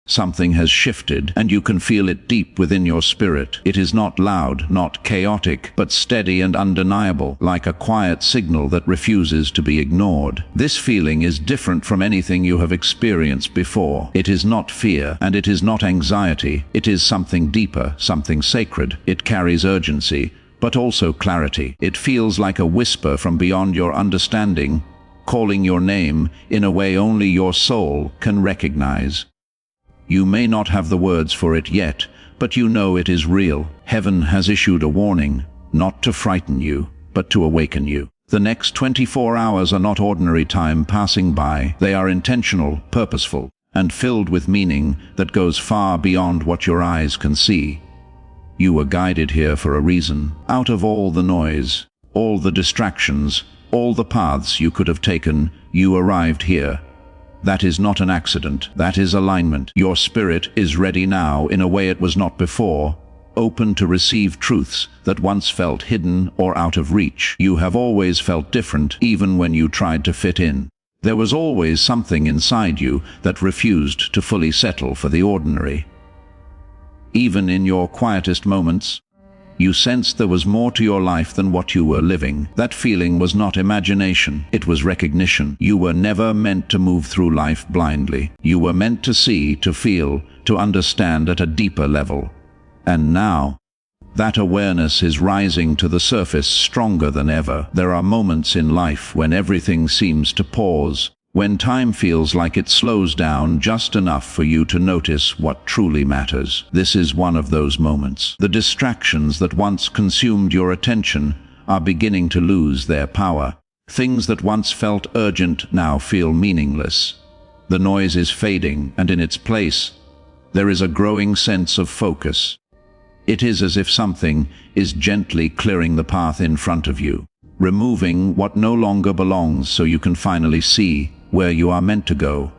Something has shifted, and you can feel it deep within your spirit. It is not loud, not chaotic, but steady and undeniable, like a quiet signal that refuses to be ignored. This feeling is different from anything you have experienced before. It is not fear, and it is not anxiety. It is something deeper, something sacred. It carries urgency, but also clarity. It feels like a whisper from beyond your understanding, calling your name in a way only your soul can recognize. You may not have the words for it yet, but you know it is real. Heaven has issued a warning, not to frighten you, but to awaken you. The next 24 hours are not ordinary time passing by. They are intentional, purposeful, and filled with meaning that goes far beyond what your eyes can see. You were guided here for a reason. Out of all the noise, all the distractions, all the paths you could have taken, you arrived here. That is not an accident. That is alignment. Your spirit is ready now in a way it was not before, open to receive truths that once felt hidden or out of reach. You have always felt different, even when you tried to fit in. There was always something inside you that refused to fully settle for the ordinary. Even in your quietest moments, you sensed there was more to your life than what you were living. That feeling was not imagination, it was recognition. You were never meant to move through life blindly. You were meant to see, to feel, to understand at a deeper level. And now, that awareness is rising to the surface stronger than ever. There are moments in life when everything seems to pause, when time feels like it slows down just enough for you to notice what truly matters. This is one of those moments. The distractions that once consumed your attention are beginning to lose their power. Things that once felt urgent now feel meaningless. The noise is fading, and in its place, there is a growing sense of focus. It is as if something is gently clearing the path in front of you, removing what no longer belongs so you can finally see where you are meant to go.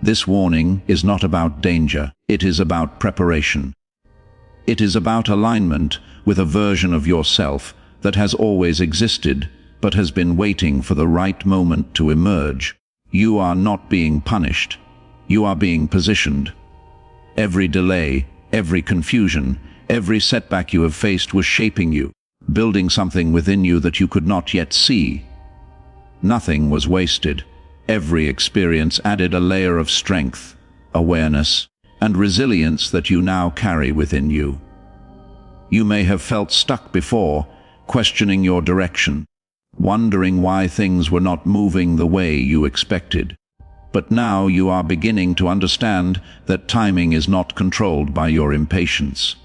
This warning is not about danger, it is about preparation. It is about alignment with a version of yourself that has always existed, but has been waiting for the right moment to emerge. You are not being punished, you are being positioned. Every delay, every confusion, every setback you have faced was shaping you, building something within you that you could not yet see. Nothing was wasted. Every experience added a layer of strength, awareness, and resilience that you now carry within you. You may have felt stuck before, questioning your direction, wondering why things were not moving the way you expected. But now you are beginning to understand that timing is not controlled by your impatience.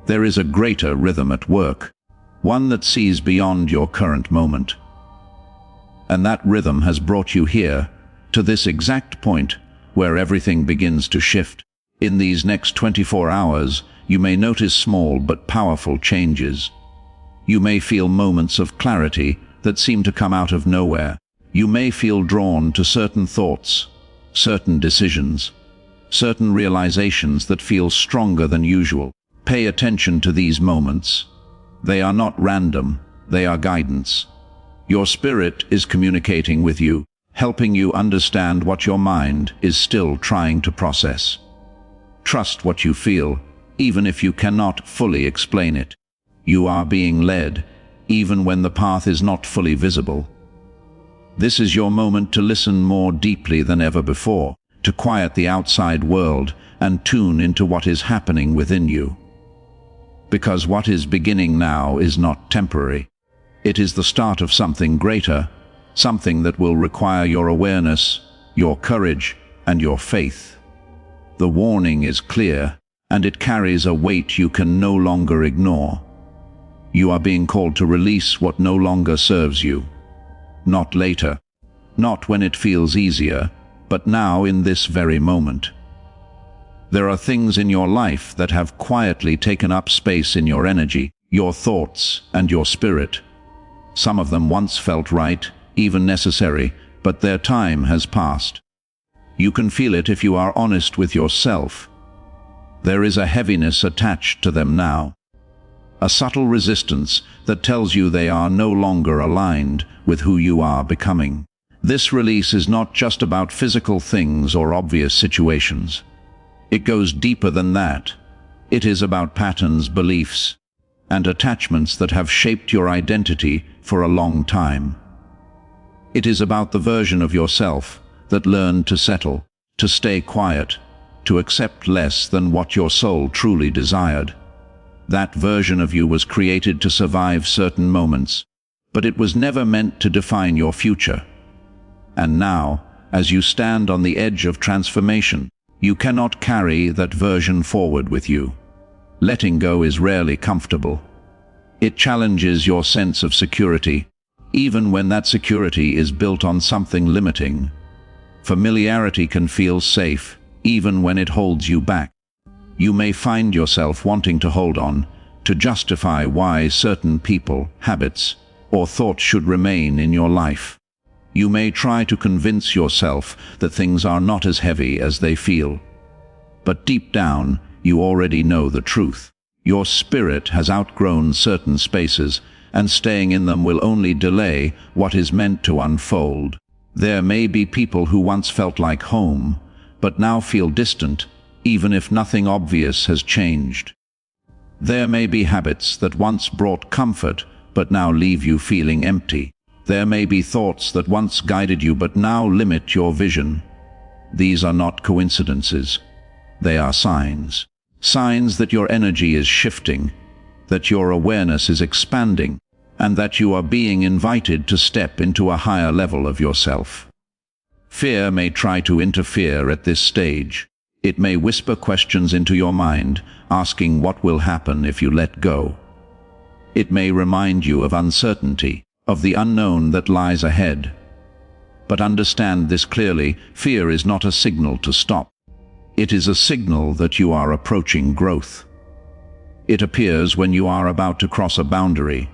There is a greater rhythm at work, one that sees beyond your current moment. And that rhythm has brought you here, to this exact point where everything begins to shift. In these next 24 hours, you may notice small but powerful changes. You may feel moments of clarity that seem to come out of nowhere. You may feel drawn to certain thoughts, certain decisions, certain realizations that feel stronger than usual. Pay attention to these moments. They are not random, they are guidance. Your spirit is communicating with you, helping you understand what your mind is still trying to process. Trust what you feel, even if you cannot fully explain it. You are being led, even when the path is not fully visible. This is your moment to listen more deeply than ever before, to quiet the outside world and tune into what is happening within you. Because what is beginning now is not temporary. It is the start of something greater, something that will require your awareness, your courage, and your faith. The warning is clear, and it carries a weight you can no longer ignore. You are being called to release what no longer serves you. Not later, not when it feels easier, but now in this very moment. There are things in your life that have quietly taken up space in your energy, your thoughts, and your spirit. Some of them once felt right, even necessary, but their time has passed. You can feel it if you are honest with yourself. There is a heaviness attached to them now, a subtle resistance that tells you they are no longer aligned with who you are becoming. This release is not just about physical things or obvious situations. It goes deeper than that. It is about patterns, beliefs, and attachments that have shaped your identity for a long time. It is about the version of yourself that learned to settle, to stay quiet, to accept less than what your soul truly desired. That version of you was created to survive certain moments, but it was never meant to define your future. And now, as you stand on the edge of transformation, you cannot carry that version forward with you. Letting go is rarely comfortable. It challenges your sense of security, even when that security is built on something limiting. Familiarity can feel safe, even when it holds you back. You may find yourself wanting to hold on, to justify why certain people, habits, or thoughts should remain in your life. You may try to convince yourself that things are not as heavy as they feel. But deep down, you already know the truth. Your spirit has outgrown certain spaces, and staying in them will only delay what is meant to unfold. There may be people who once felt like home, but now feel distant, even if nothing obvious has changed. There may be habits that once brought comfort, but now leave you feeling empty. There may be thoughts that once guided you but now limit your vision. These are not coincidences. They are signs. Signs that your energy is shifting, that your awareness is expanding, and that you are being invited to step into a higher level of yourself. Fear may try to interfere at this stage. It may whisper questions into your mind, asking what will happen if you let go. It may remind you of uncertainty, of the unknown that lies ahead. But understand this clearly: fear is not a signal to stop. It is a signal that you are approaching growth. It appears when you are about to cross a boundary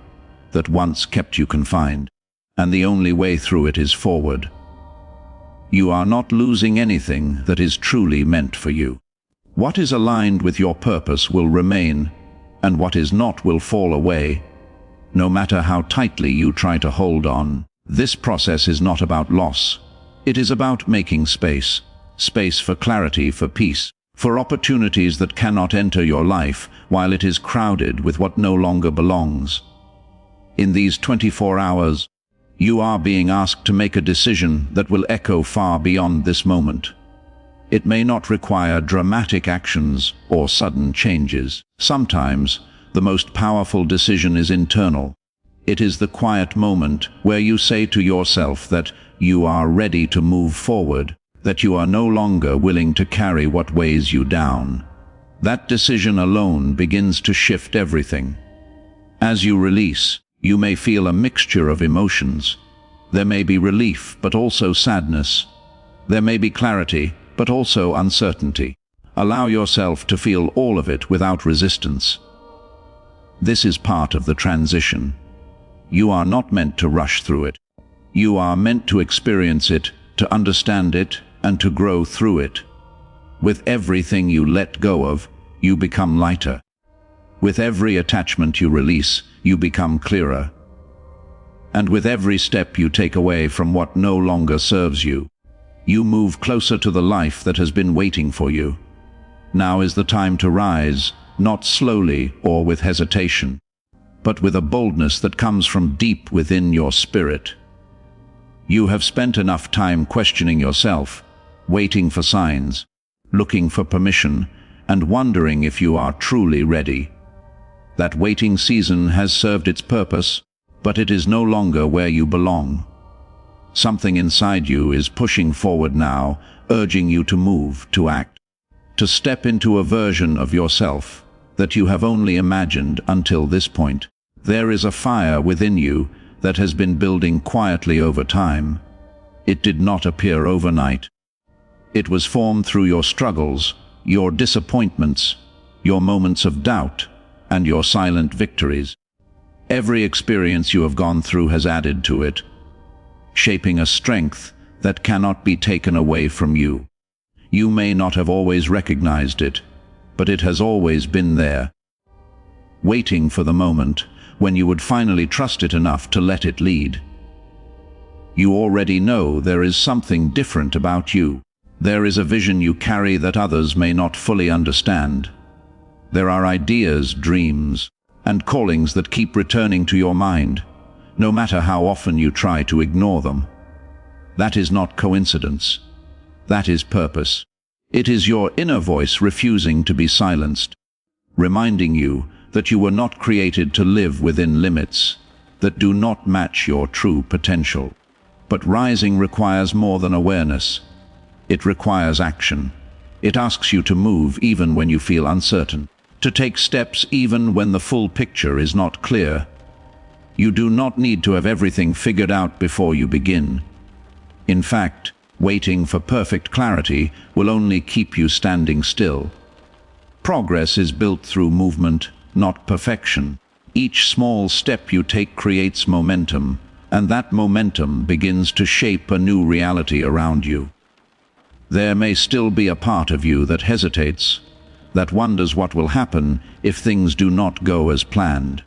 that once kept you confined, and the only way through it is forward. You are not losing anything that is truly meant for you. What is aligned with your purpose will remain, and what is not will fall away, no matter how tightly you try to hold on. This process is not about loss. It is about making space. Space for clarity, for peace, for opportunities that cannot enter your life while it is crowded with what no longer belongs. In these 24 hours, you are being asked to make a decision that will echo far beyond this moment. It may not require dramatic actions or sudden changes. Sometimes, the most powerful decision is internal. It is the quiet moment where you say to yourself that you are ready to move forward, that you are no longer willing to carry what weighs you down. That decision alone begins to shift everything. As you release, you may feel a mixture of emotions. There may be relief, but also sadness. There may be clarity, but also uncertainty. Allow yourself to feel all of it without resistance. This is part of the transition. You are not meant to rush through it. You are meant to experience it, to understand it, and to grow through it. With everything you let go of, you become lighter. With every attachment you release, you become clearer. And with every step you take away from what no longer serves you, you move closer to the life that has been waiting for you. Now is the time to rise, not slowly or with hesitation, but with a boldness that comes from deep within your spirit. You have spent enough time questioning yourself, waiting for signs, looking for permission, and wondering if you are truly ready. That waiting season has served its purpose, but it is no longer where you belong. Something inside you is pushing forward now, urging you to move, to act, to step into a version of yourself that you have only imagined until this point. There is a fire within you that has been building quietly over time. It did not appear overnight. It was formed through your struggles, your disappointments, your moments of doubt, and your silent victories. Every experience you have gone through has added to it, shaping a strength that cannot be taken away from you. You may not have always recognized it, but it has always been there, waiting for the moment when you would finally trust it enough to let it lead. You already know there is something different about you. There is a vision you carry that others may not fully understand. There are ideas, dreams, and callings that keep returning to your mind, no matter how often you try to ignore them. That is not coincidence. That is purpose. It is your inner voice refusing to be silenced, reminding you that you were not created to live within limits that do not match your true potential. But rising requires more than awareness. It requires action. It asks you to move even when you feel uncertain, to take steps even when the full picture is not clear. You do not need to have everything figured out before you begin. In fact, waiting for perfect clarity will only keep you standing still. Progress is built through movement, not perfection. Each small step you take creates momentum, and that momentum begins to shape a new reality around you. There may still be a part of you that hesitates, that wonders what will happen if things do not go as planned.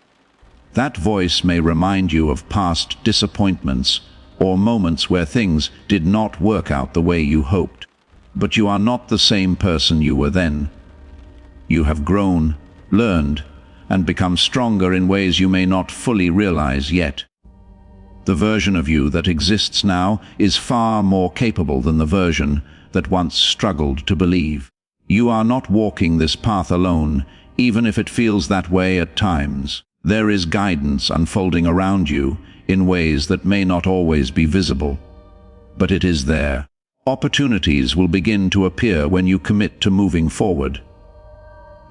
That voice may remind you of past disappointments or moments where things did not work out the way you hoped. But you are not the same person you were then. You have grown, learned, and become stronger in ways you may not fully realize yet. The version of you that exists now is far more capable than the version that once struggled to believe. You are not walking this path alone, even if it feels that way at times. There is guidance unfolding around you in ways that may not always be visible, but it is there. Opportunities will begin to appear when you commit to moving forward.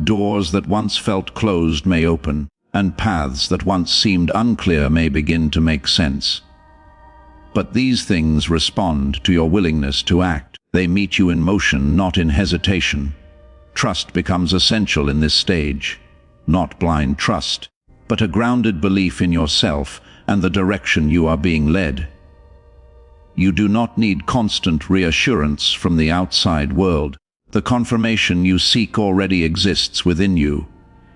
Doors that once felt closed may open, and paths that once seemed unclear may begin to make sense. But these things respond to your willingness to act. They meet you in motion, not in hesitation. Trust becomes essential in this stage. Not blind trust, but a grounded belief in yourself and the direction you are being led. You do not need constant reassurance from the outside world. The confirmation you seek already exists within you.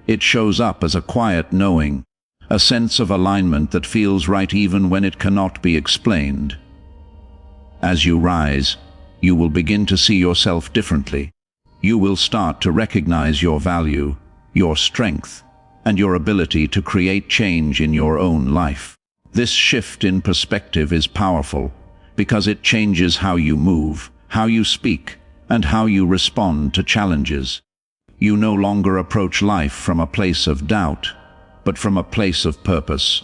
It shows up as a quiet knowing, a sense of alignment that feels right even when it cannot be explained. As you rise, you will begin to see yourself differently. You will start to recognize your value, your strength, and your ability to create change in your own life. This shift in perspective is powerful because it changes how you move, how you speak, and how you respond to challenges. You no longer approach life from a place of doubt, but from a place of purpose.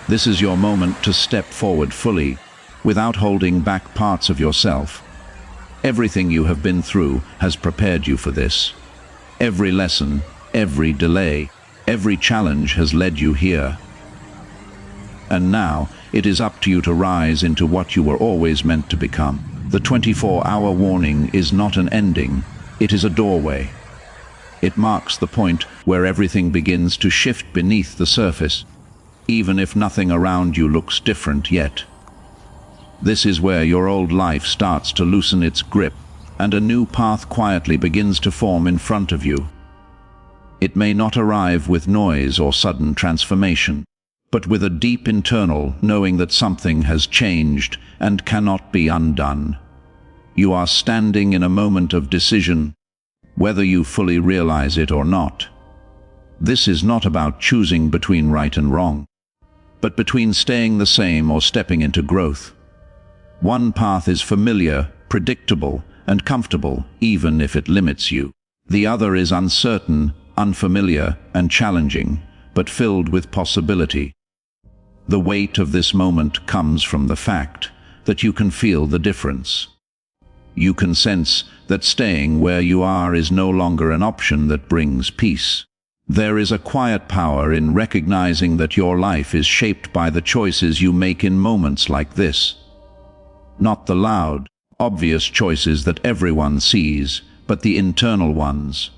This is your moment to step forward fully, without holding back parts of yourself. Everything you have been through has prepared you for this. Every lesson, every delay, every challenge has led you here. And now, it is up to you to rise into what you were always meant to become. The 24-hour warning is not an ending, it is a doorway. It marks the point where everything begins to shift beneath the surface, even if nothing around you looks different yet. This is where your old life starts to loosen its grip, and a new path quietly begins to form in front of you. It may not arrive with noise or sudden transformation, but with a deep internal knowing that something has changed and cannot be undone. You are standing in a moment of decision, whether you fully realize it or not. This is not about choosing between right and wrong, but between staying the same or stepping into growth. One path is familiar, predictable, and comfortable, even if it limits you. The other is uncertain, unfamiliar, and challenging, but filled with possibility. The weight of this moment comes from the fact that you can feel the difference. You can sense that staying where you are is no longer an option that brings peace. There is a quiet power in recognizing that your life is shaped by the choices you make in moments like this. Not the loud, obvious choices that everyone sees, but the internal ones.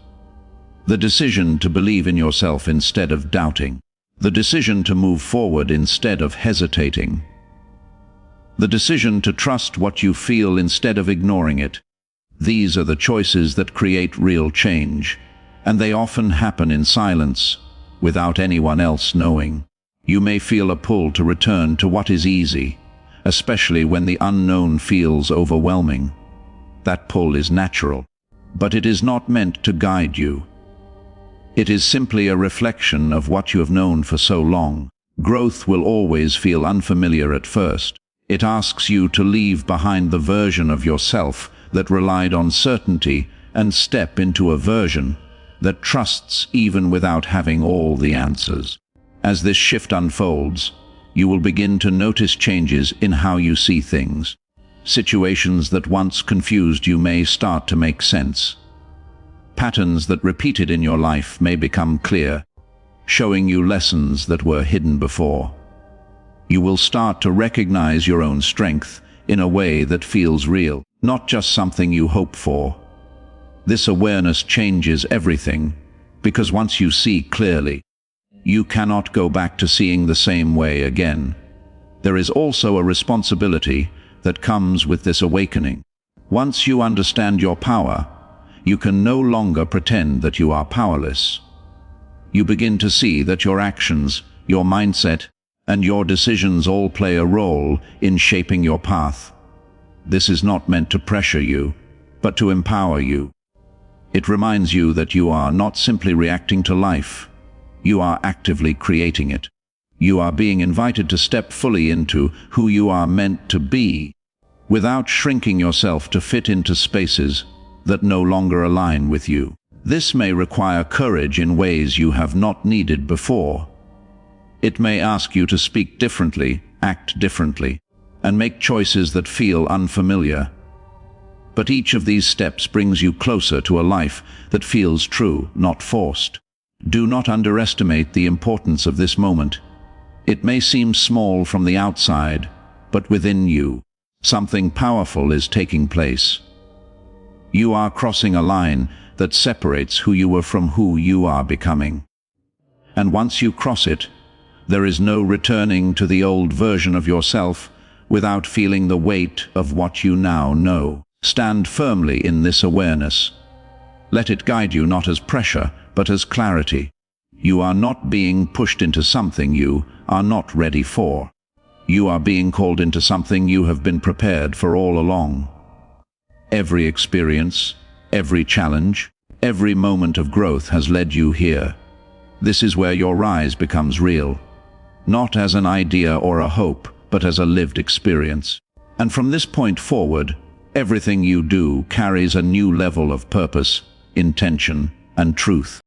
The decision to believe in yourself instead of doubting. The decision to move forward instead of hesitating. The decision to trust what you feel instead of ignoring it. These are the choices that create real change, and they often happen in silence, without anyone else knowing. You may feel a pull to return to what is easy, especially when the unknown feels overwhelming. That pull is natural, but it is not meant to guide you. It is simply a reflection of what you have known for so long. Growth will always feel unfamiliar at first. It asks you to leave behind the version of yourself that relied on certainty and step into a version that trusts even without having all the answers. As this shift unfolds, you will begin to notice changes in how you see things. Situations that once confused you may start to make sense. Patterns that repeated in your life may become clear, showing you lessons that were hidden before. You will start to recognize your own strength in a way that feels real, not just something you hope for. This awareness changes everything, because once you see clearly, you cannot go back to seeing the same way again. There is also a responsibility that comes with this awakening. Once you understand your power, you can no longer pretend that you are powerless. You begin to see that your actions, your mindset, and your decisions all play a role in shaping your path. This is not meant to pressure you, but to empower you. It reminds you that you are not simply reacting to life. You are actively creating it. You are being invited to step fully into who you are meant to be, without shrinking yourself to fit into spaces that no longer align with you. This may require courage in ways you have not needed before. It may ask you to speak differently, act differently, and make choices that feel unfamiliar. But each of these steps brings you closer to a life that feels true, not forced. Do not underestimate the importance of this moment. It may seem small from the outside, but within you, something powerful is taking place. You are crossing a line that separates who you were from who you are becoming. And once you cross it, there is no returning to the old version of yourself without feeling the weight of what you now know. Stand firmly in this awareness. Let it guide you not as pressure, but as clarity. You are not being pushed into something you are not ready for. You are being called into something you have been prepared for all along. Every experience, every challenge, every moment of growth has led you here. This is where your rise becomes real, not as an idea or a hope, but as a lived experience. And from this point forward, everything you do carries a new level of purpose, intention, and truth.